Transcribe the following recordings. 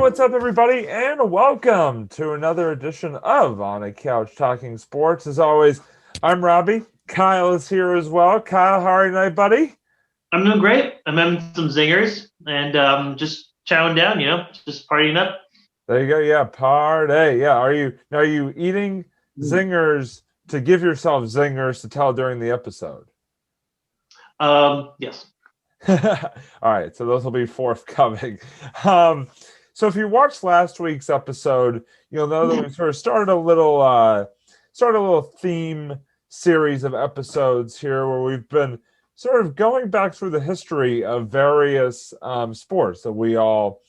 what's up, everybody, and welcome to another edition of On a Couch Talking Sports. As always, I'm Robbie. Kyle is here as well. Kyle, how are you tonight, buddy? I'm doing great. I'm having some zingers and just chowing down, just partying up. There you go. Yeah, party. Yeah, are you eating zingers to give yourself zingers to tell during the episode? Yes. All right, so those will be forthcoming. So if you watched last week's episode, you'll know that we sort of started a little theme series of episodes here where we've been sort of going back through the history of various sports that we all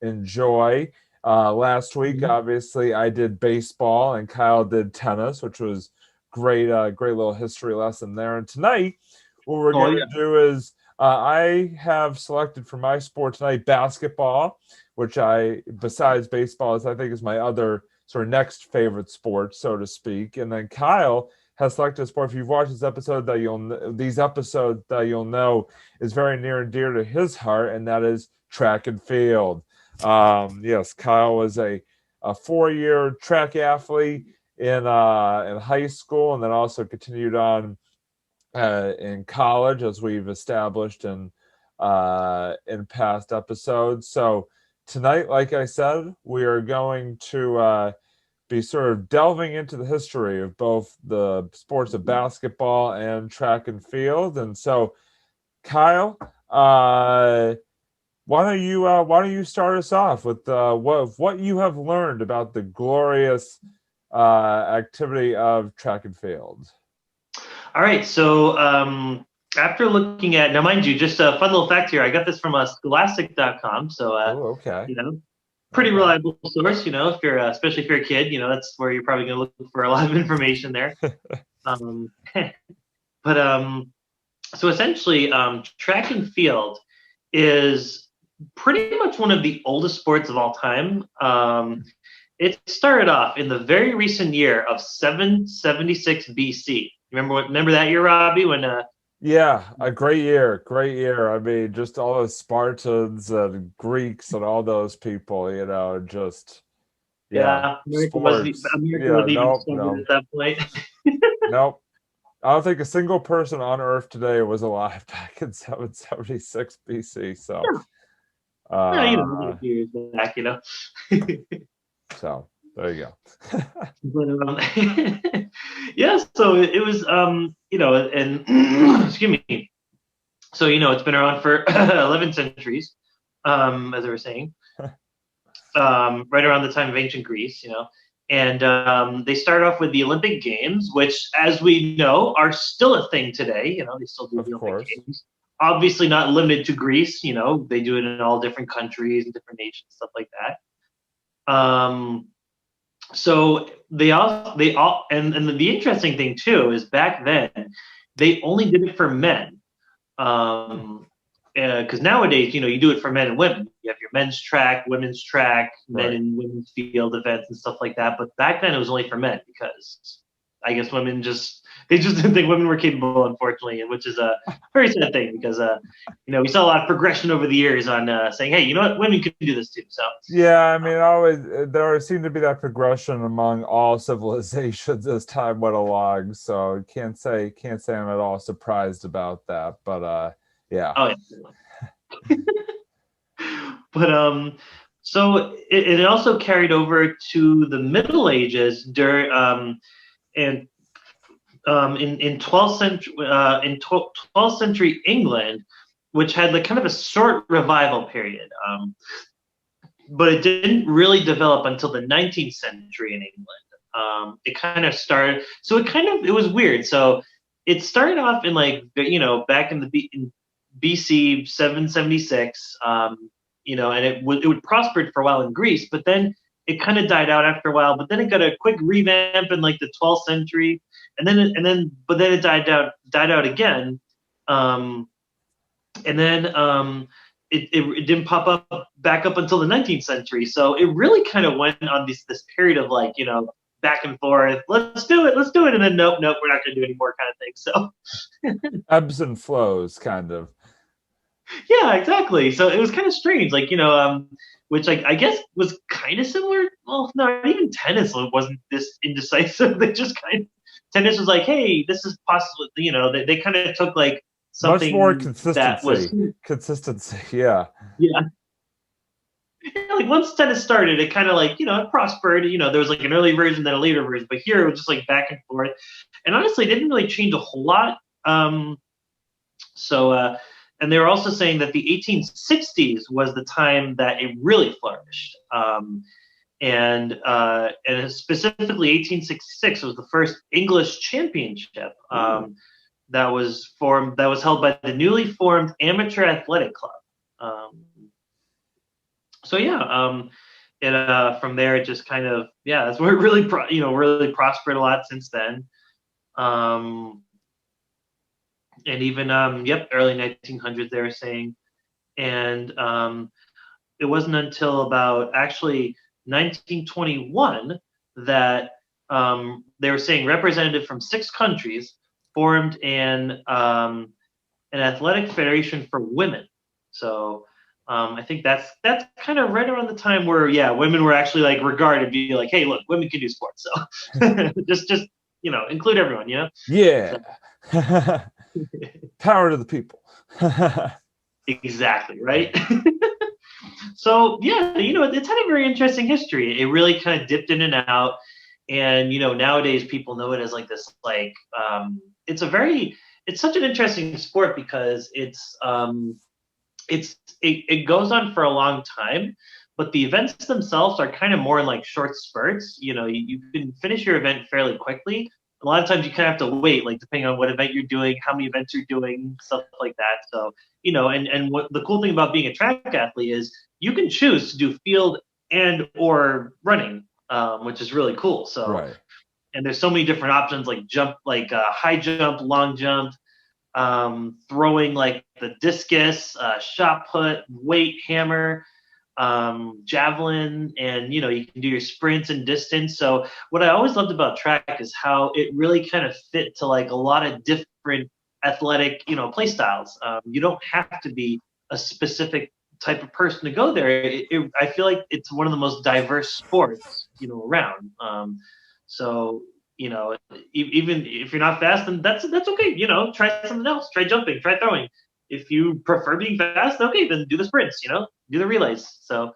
enjoy. Last week, obviously, I did baseball and Kyle did tennis, which was great. Great little history lesson there. And tonight, what we're going to do is I have selected for my sport tonight basketball, which besides baseball, I think is my other sort of next favorite sport, so to speak. And then Kyle has selected a sport. If you've watched these episodes that you'll know is very near and dear to his heart, and that is track and field. Yes, Kyle was a 4-year track athlete in high school, and then also continued on in college, as we've established in past episodes. So tonight, like I said, we are going to be sort of delving into the history of both the sports of basketball and track and field. And so, Kyle, why don't you start us off with what you have learned about the glorious activity of track and field? All right. So after looking at, now mind you, just a fun little fact here. I got this from scholastic.com. So, Okay. pretty Okay. reliable source, if you're, especially if you're a kid, that's where you're probably going to look for a lot of information there. um, but so essentially, track and field is pretty much one of the oldest sports of all time. It started off in the very recent year of 776 BC. Remember that year, Robbie? When Yeah, a great year, great year. I mean, just all those Spartans and Greeks and all those people, just yeah, yeah, sports. America Yeah, wasn't even nope, started no, at that point. nope. I don't think a single person on Earth today was alive back in 776 BC. So, Yeah, uh, a few years back. so there you go. But yeah, so it was and excuse me. So it's been around for 11 centuries, as I was saying, right around the time of ancient Greece, and they started off with the Olympic Games, which, as we know, are still a thing today. They still do Of the Olympic course. Games. Obviously, not limited to Greece. They do it in all different countries and different nations, stuff like that. So and the interesting thing too is back then they only did it for men. Because nowadays, you do it for men and women. You have your men's track, women's track, men Right. and women's field events and stuff like that. But back then it was only for men because I guess women they just didn't think women were capable, unfortunately, which is a very sad thing because we saw a lot of progression over the years on saying, hey, you know what, women can do this too. So Yeah, I mean, always there seemed to be that progression among all civilizations as time went along. So can't say I'm at all surprised about that. But yeah, oh yeah. But so it also carried over to the Middle Ages during and in 12th century in 12th century England, which had like kind of a short revival period. But it didn't really develop until the 19th century in England. It kind of started, so it was weird. So it started off in back in BC 776, and it would prospered for a while in Greece, but then it kind of died out after a while. But then it got a quick revamp in like the 12th century, but then it died out again, and then it didn't pop up back up until the 19th century. So it really kind of went on this period of back and forth. Let's do it, and then nope, we're not going to do any more kind of thing. So ebbs and flows, kind of. Yeah, exactly. So it was kind of strange, like, which I guess was kind of similar. Well, no, even tennis wasn't this indecisive. They just kind of tennis was like, hey, this is possible. They kind of took like Much more something that was, consistency. Yeah. yeah. Like once tennis started, it kind of like it prospered. There was like an early version, then a later version, but here it was just like back and forth. And honestly, it didn't really change a whole lot. So, and they were also saying that the 1860s was the time that it really flourished. And specifically 1866 was the first English championship that was held by the newly formed Amateur Athletic Club. So yeah, from there it just kind of that's where it really really prospered a lot since then. And even early 1900s they were saying, and it wasn't until about actually 1921 that they were saying representative from 6 countries formed an athletic federation for women. So I think that's kind of right around the time where women were actually like regarded, be like, hey, look, women can do sports, so just include everyone, Yeah. So. Power to the people. Exactly, right. So it's had a very interesting history. It really kind of dipped in and out, and nowadays people know it as like this it's such an interesting sport because it goes on for a long time, but the events themselves are kind of more in like short spurts. You can finish your event fairly quickly. A lot of times you kind of have to wait, like depending on what event you're doing, how many events you're doing, stuff like that. So and what the cool thing about being a track athlete is you can choose to do field and or running, which is really cool. So Right. and there's so many different options like jump, like high jump, long jump, throwing like the discus, shot put, weight, hammer, javelin, and you can do your sprints and distance. So what I always loved about track is how it really kind of fit to like a lot of different athletic play styles. You don't have to be a specific type of person to go there. I feel like it's one of the most diverse sports around. So even if you're not fast, then that's okay. Try something else. Try jumping. Try throwing. If you prefer being fast, okay, then do the sprints. Do the relays. So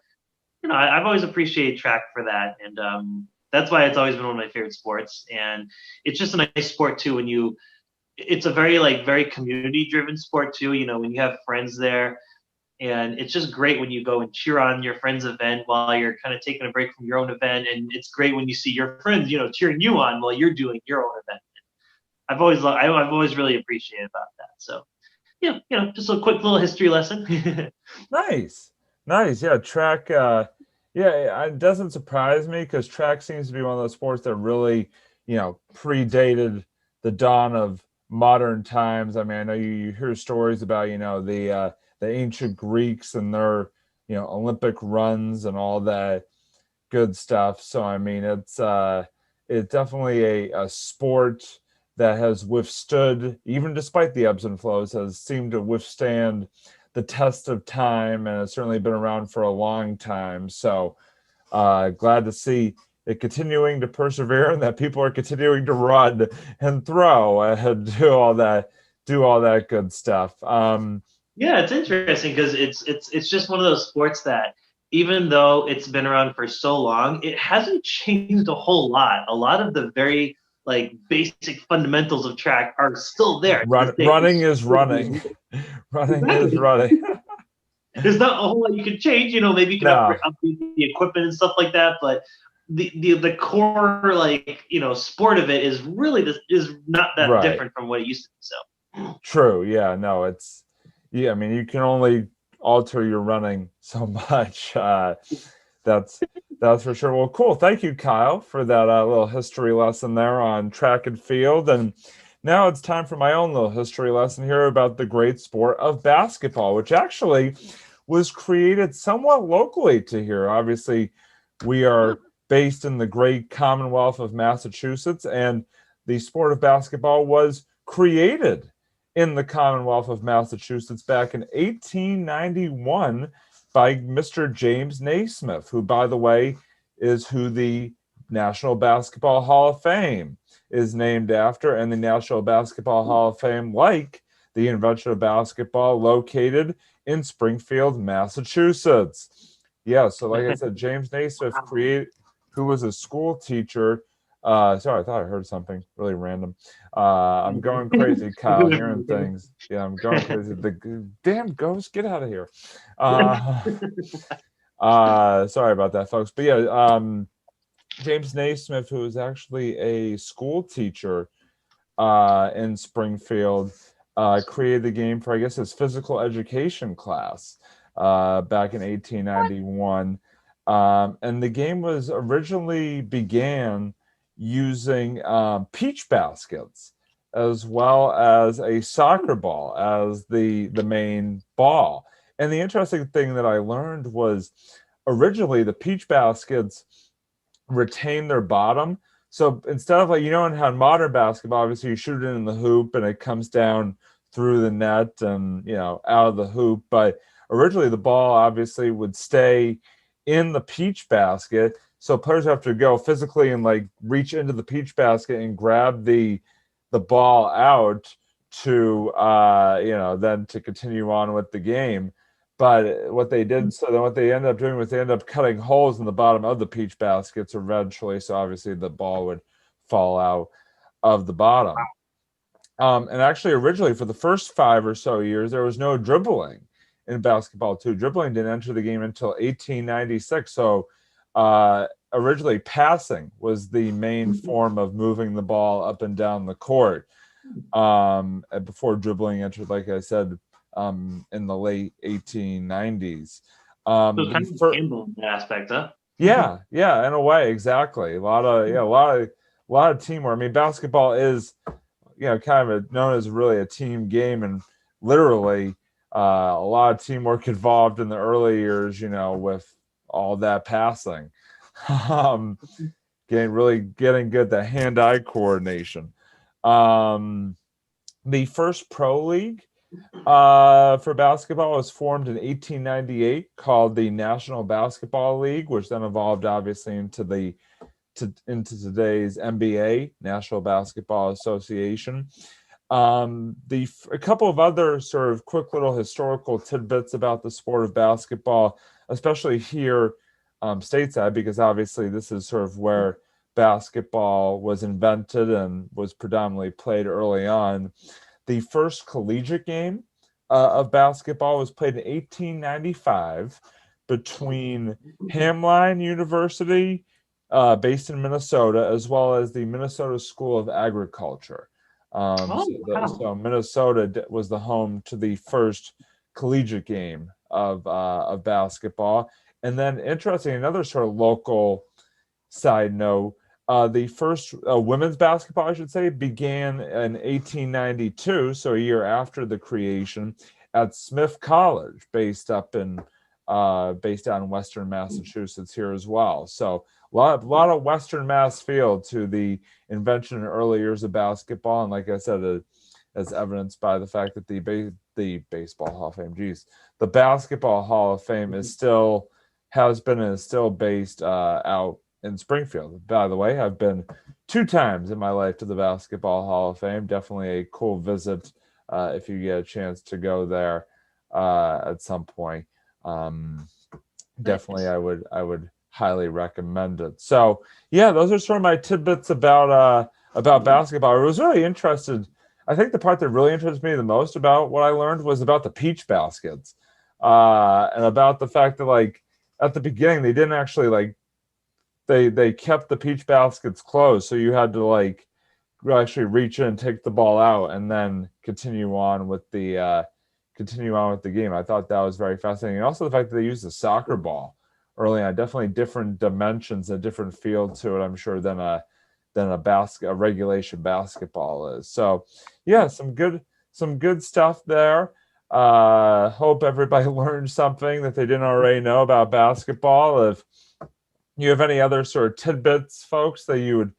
I've always appreciated track for that, and that's why it's always been one of my favorite sports. And it's just a nice sport too. It's a very community driven sport too. When you have friends there. And it's just great when you go and cheer on your friend's event while you're kind of taking a break from your own event. And it's great when you see your friends, cheering you on while you're doing your own event. I've always really appreciated about that. So, just a quick little history lesson. Nice. Nice. Yeah. Track. Yeah. It doesn't surprise me because track seems to be one of those sports that really, predated the dawn of modern times. I mean, I know you hear stories about, the ancient Greeks and their, Olympic runs and all that good stuff. So I mean, it's definitely a sport that has withstood, even despite the ebbs and flows, has seemed to withstand the test of time, and has certainly been around for a long time. So glad to see it continuing to persevere, and that people are continuing to run and throw and do all that good stuff. Yeah, it's interesting because it's just one of those sports that even though it's been around for so long, it hasn't changed a whole lot. A lot of the very like basic fundamentals of track are still there to this day. Running is running. Running is Exactly. running. There's not a whole lot you can change. Maybe you can No. update the equipment and stuff like that, but the core sport of it is really is not that Right. different from what it used to be. So True. Yeah. No. I mean, you can only alter your running so much. That's for sure. Well, cool. Thank you, Kyle, for that little history lesson there on track and field. And now it's time for my own little history lesson here about the great sport of basketball, which actually was created somewhat locally to here. Obviously, we are based in the great Commonwealth of Massachusetts, and the sport of basketball was created in the Commonwealth of Massachusetts back in 1891 by Mr. James Naismith, who, by the way, is who the National Basketball Hall of Fame is named after, and the National Basketball Hall of Fame, like the invention of basketball, located in Springfield, Massachusetts. Yeah, so like I said, James Naismith who was a school teacher. Sorry, I thought I heard something really random. I'm going crazy, Kyle, hearing things. Yeah, I'm going crazy. The damn ghost, get out of here. Sorry about that, folks. But yeah, James Naismith, who was actually a school teacher in Springfield, created the game for, I guess, his physical education class back in 1891. And the game was originally began using peach baskets as well as a soccer ball as the main ball. And the interesting thing that I learned was originally the peach baskets retain their bottom. So instead of, like, in how in modern basketball, obviously you shoot it in the hoop and it comes down through the net and, out of the hoop. But originally the ball obviously would stay in the peach basket. So players have to go physically and like reach into the peach basket and grab the ball out to then to continue on with the game. But what they did, so then what they ended up doing was they ended up cutting holes in the bottom of the peach baskets eventually, so obviously the ball would fall out of the bottom. And actually, originally, for the first 5 or so years, there was no dribbling in basketball, too. Dribbling didn't enter the game until 1896. So originally, passing was the main form of moving the ball up and down the court before dribbling entered, like I said, in the late 1890s. So it's kind of gambling aspect, huh? Yeah, in a way, exactly. A lot of teamwork. I mean, basketball is, kind of known as really a team game, and literally a lot of teamwork involved in the early years. With all that passing, getting good the hand-eye coordination. The first pro league for basketball was formed in 1898, called the National Basketball League, which then evolved obviously into today's NBA, National Basketball Association. A couple of other sort of quick little historical tidbits about the sport of basketball, especially here stateside, because obviously this is sort of where basketball was invented and was predominantly played early on. The first collegiate game of basketball was played in 1895 between Hamline University, based in Minnesota, as well as the Minnesota School of Agriculture. So Minnesota was the home to the first collegiate game of basketball. And then, interesting, another sort of local side note, the first women's basketball, I should say, began in 1892, so a year after the creation, at Smith College, based out in Western Massachusetts here as well. So a lot of Western Mass feel to the invention in early years of basketball, and like I said, as evidenced by the fact that the Baseball Hall of Fame, the Basketball Hall of Fame is still based out in Springfield. By the way, I've been 2 times in my life to the Basketball Hall of Fame. Definitely a cool visit if you get a chance to go there at some point. Definitely, I would highly recommend it. So yeah, those are sort of my tidbits about basketball. I was really interested. I think the part that really interested me the most about what I learned was about the peach baskets, and about the fact that, like, at the beginning they didn't actually, like, they kept the peach baskets closed, so you had to, like, actually reach in and take the ball out and then continue on with the game. I thought that was very fascinating, and also the fact that they used a soccer ball early on. Definitely different dimensions, a different feel to it, I'm sure, than a regulation basketball is. So yeah, some good stuff there. Hope everybody learned something that they didn't already know about basketball. If you have any other sort of tidbits, folks, that you would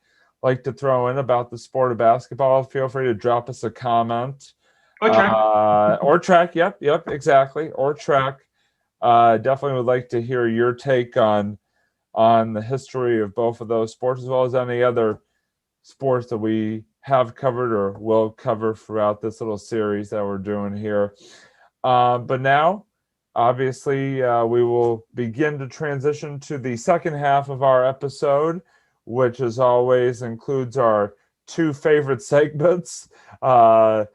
like to throw in about the sport of basketball, feel free to drop us a comment Or track. Or track. Yep, exactly. Or track. Definitely would like to hear your take on the history of both of those sports, as well as any other sports that we have covered or will cover throughout this little series that we're doing here. But now, obviously, we will begin to transition to the second half of our episode, which as always includes our two favorite segments, the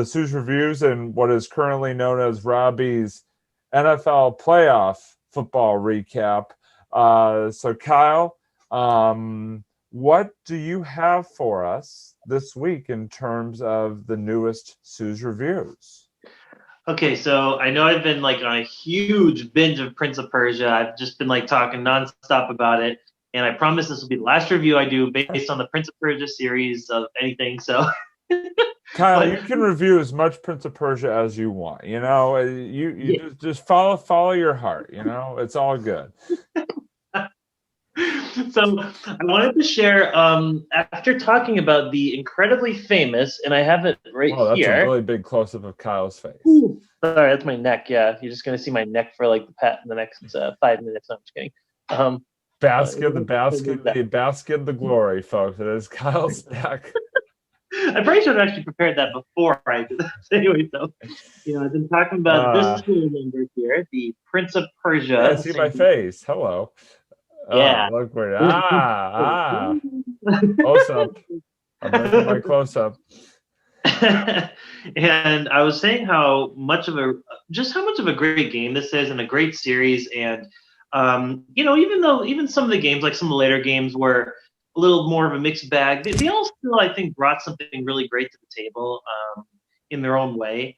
Sue's Reviews and what is currently known as Robbie's NFL playoff football recap. So Kyle, what do you have for us this week in terms of the newest Sue's Reviews? Okay, so I know I've been like on a huge binge of Prince of Persia. I've just been like talking nonstop about it, and I promise this will be the last review I do based on the Prince of Persia series of anything. So, Kyle, you but can review as much Prince of Persia as you want. You know, you yeah. just follow your heart. You know, it's all good. So I wanted to share after talking about the incredibly famous, and I have it right Well, that's a here. really big close up of Kyle's face. Ooh, sorry, that's my neck. Yeah, you're just gonna see my neck for like the next 5 minutes. No, I'm just kidding. Basket the glory, folks. It is Kyle's neck. I probably should have actually prepared that before I did that. Anyway, so I've been talking about this little number here, the Prince of Persia. Yeah, see my face. Hello. Yeah. Oh, look where close up. I'm making my close up. And I was saying how much of a great game this is and a great series. And even some of the games, like some of the later games, were a little more of a mixed bag. They all still, I think, brought something really great to the table in their own way.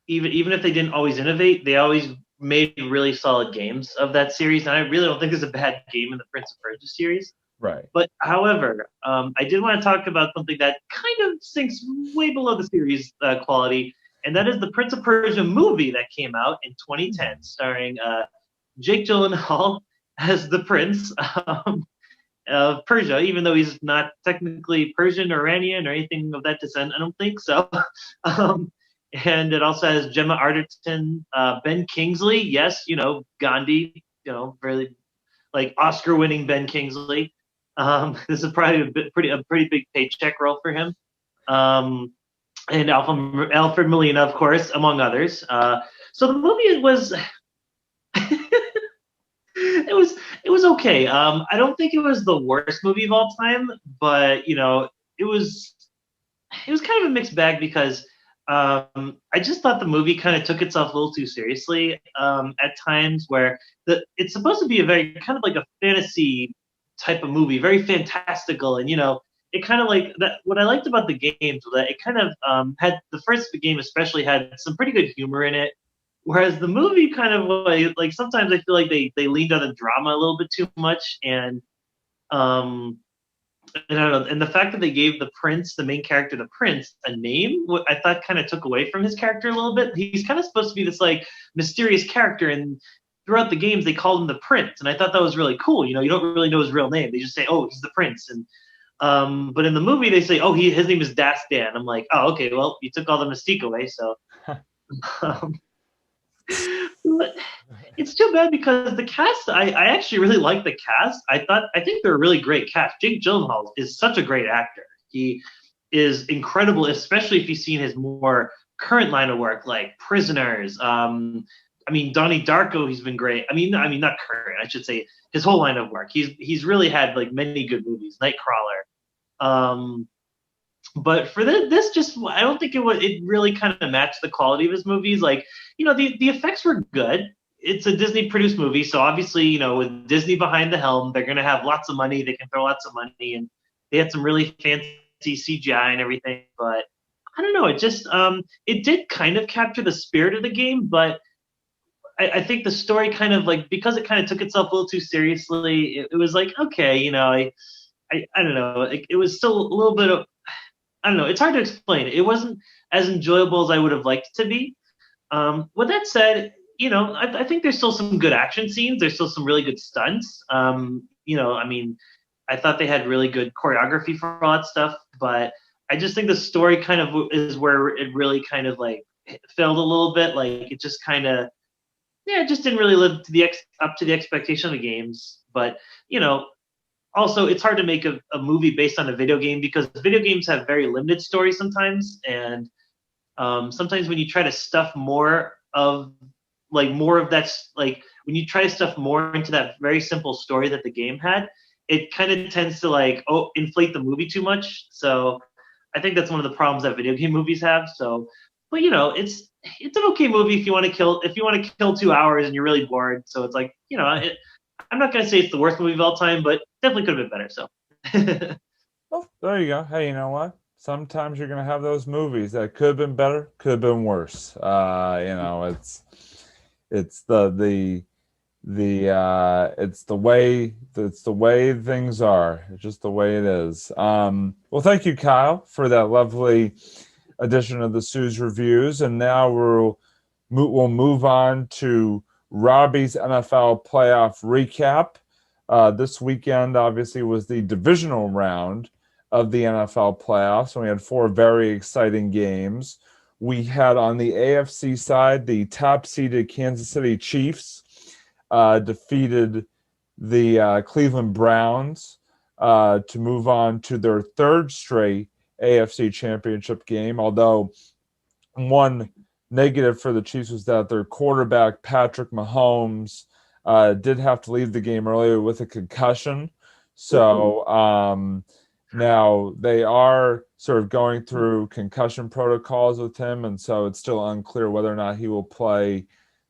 Even if they didn't always innovate, they always made really solid games of that series. And I really don't think there's a bad game in the Prince of Persia series. Right. But however, I did want to talk about something that kind of sinks way below the series quality, and that is the Prince of Persia movie that came out in 2010, starring Jake Gyllenhaal as the Prince of Persia, even though he's not technically Persian or Iranian or anything of that descent. I don't think so. And it also has Gemma Arterton, Ben Kingsley. Yes, Gandhi. Really like Oscar-winning Ben Kingsley. This is probably a pretty big paycheck role for him. And Alfred Molina, of course, among others. So the movie was it was okay. I don't think it was the worst movie of all time, but it was kind of a mixed bag because I just thought the movie kind of took itself a little too seriously at times, where it's supposed to be a very kind of like a fantasy type of movie, very fantastical, and it kind of like that. What I liked about the games was that it kind of had the first game especially had some pretty good humor in it, whereas the movie kind of like sometimes I feel like they leaned on the drama a little bit too much, and I don't know, and the fact that they gave the main character, the prince, a name, what I thought kind of took away from his character a little bit. He's kind of supposed to be this like mysterious character, and throughout the games they called him the prince, and I thought that was really cool. You don't really know his real name; they just say, "Oh, he's the prince." And but in the movie they say, "Oh, his name is Dastan." I'm like, "Oh, okay, well, you took all the mystique away." So, but it's too bad because the cast, I actually really like the cast. I think they're a really great cast. Jake Gyllenhaal is such a great actor. He is incredible, especially if you've seen his more current line of work, like Prisoners. Donnie Darko, he's been great. I mean, not current. I should say his whole line of work. He's really had like many good movies. Nightcrawler. But for this, just I don't think it really kind of matched the quality of his movies. Like, the effects were good. It's a Disney produced movie, so obviously, with Disney behind the helm, they're gonna have lots of money. They can throw lots of money, and they had some really fancy CGI and everything. But I don't know. It just it did kind of capture the spirit of the game, but I think the story kind of like, because it kind of took itself a little too seriously. It was like, okay, I don't know. It was still a little bit of, I don't know. It's hard to explain. It wasn't as enjoyable as I would have liked it to be. With that said, I think there's still some good action scenes. There's still some really good stunts. I thought they had really good choreography for all that stuff, but I just think the story kind of is where it really kind of like failed a little bit. Like it just kind of, yeah, it just didn't really live to the up to the expectation of the games. But also it's hard to make a movie based on a video game because video games have very limited stories sometimes, and sometimes when you try to stuff more of that's like when you try to stuff more into that very simple story that the game had, it kind of tends to like inflate the movie too much. So I think that's one of the problems that video game movies have. So, but it's an okay movie if you want to kill 2 hours and you're really bored. So it's like I'm not gonna say it's the worst movie of all time, but definitely could have been better. So. Well, there you go. Hey, you know what? Sometimes you're gonna have those movies that could have been better, could have been worse. It's it's the way things are. It's just the way it is. Well, thank you, Kyle, for that lovely edition of the Sue's Reviews, and now we'll move on to Robbie's NFL playoff recap. This weekend, obviously, was the divisional round of the NFL playoffs, and we had 4 very exciting games. We had on the AFC side, the top-seeded Kansas City Chiefs defeated the Cleveland Browns to move on to their 3rd straight AFC championship game, although one negative for the Chiefs was that their quarterback, Patrick Mahomes, did have to leave the game earlier with a concussion. So now they are sort of going through concussion protocols with him, and so it's still unclear whether or not he will play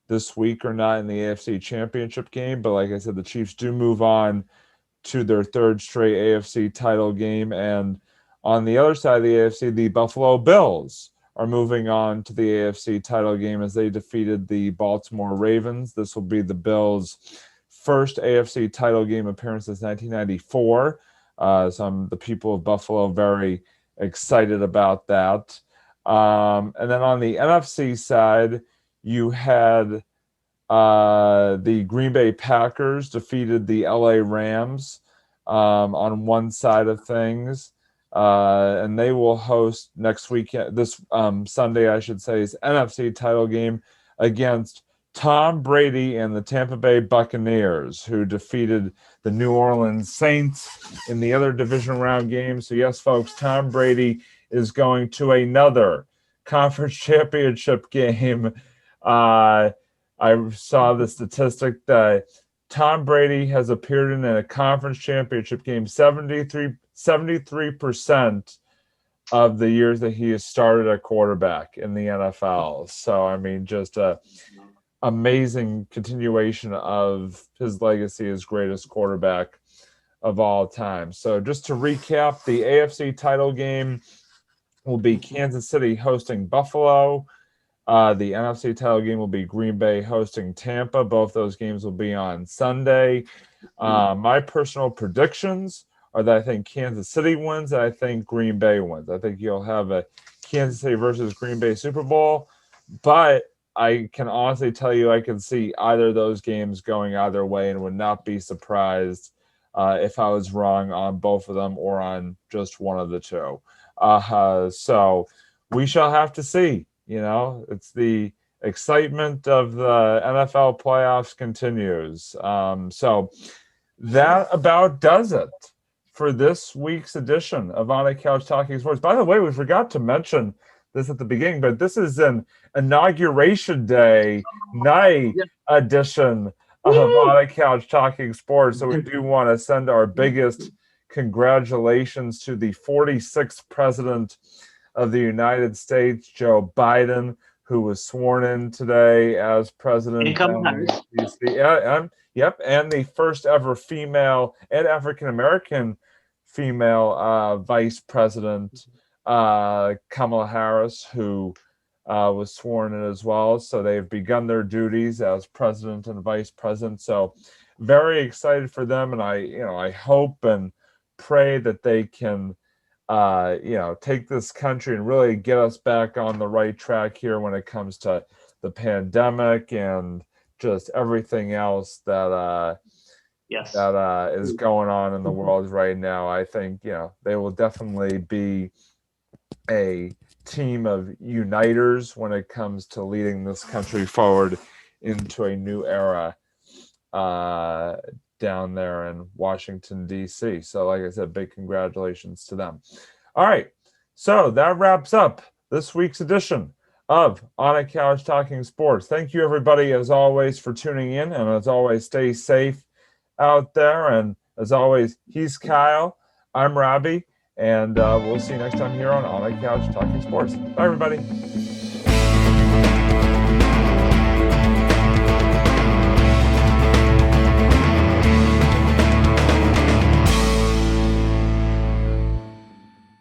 this week or not in the AFC Championship game. But like I said, the Chiefs do move on to their 3rd straight AFC title game. And on the other side of the AFC, the Buffalo Bills are moving on to the AFC title game as they defeated the Baltimore Ravens. This will be the Bills' first AFC title game appearance since 1994. So the people of Buffalo very excited about that. And then on the NFC side, you had the Green Bay Packers defeated the LA Rams on one side of things. And they will host next weekend, this Sunday, I should say, is NFC title game against Tom Brady and the Tampa Bay Buccaneers, who defeated the New Orleans Saints in the other division round game. So yes, folks, Tom Brady is going to another conference championship game. I saw the statistic that Tom Brady has appeared in a conference championship game 73% of the years that he has started at quarterback in the NFL. So, I mean, just a amazing continuation of his legacy as greatest quarterback of all time. So just to recap, the AFC title game will be Kansas City hosting Buffalo. The NFC title game will be Green Bay hosting Tampa. Both those games will be on Sunday. My personal predictions are that I think Kansas City wins and I think Green Bay wins. I think you'll have a Kansas City versus Green Bay Super Bowl, but I can honestly tell you I can see either of those games going either way and would not be surprised if I was wrong on both of them or on just one of the two. So we shall have to see. It's the excitement of the NFL playoffs continues. So that about does it for this week's edition of On a Couch Talking Sports. By the way, we forgot to mention this at the beginning, but this is an Inauguration Day night edition of On a Couch Talking Sports. So we do want to send our biggest congratulations to the 46th president of the United States, Joe Biden, who was sworn in today as president. And the first ever female and African American female vice president, Kamala Harris, who was sworn in as well. So they've begun their duties as president and vice president. So very excited for them, and I hope and pray that they can take this country and really get us back on the right track here when it comes to the pandemic and just everything else that is going on in the world right now. I think they will definitely be a team of uniters when it comes to leading this country forward into a new era down there in Washington, D.C. So, like I said, big congratulations to them. All right. So that wraps up this week's edition of On a Couch Talking Sports. Thank you, everybody, as always, for tuning in. And as always, stay safe out there. And as always, he's Kyle. I'm Robbie. And we'll see you next time here on a Couch Talking Sports. Bye, everybody.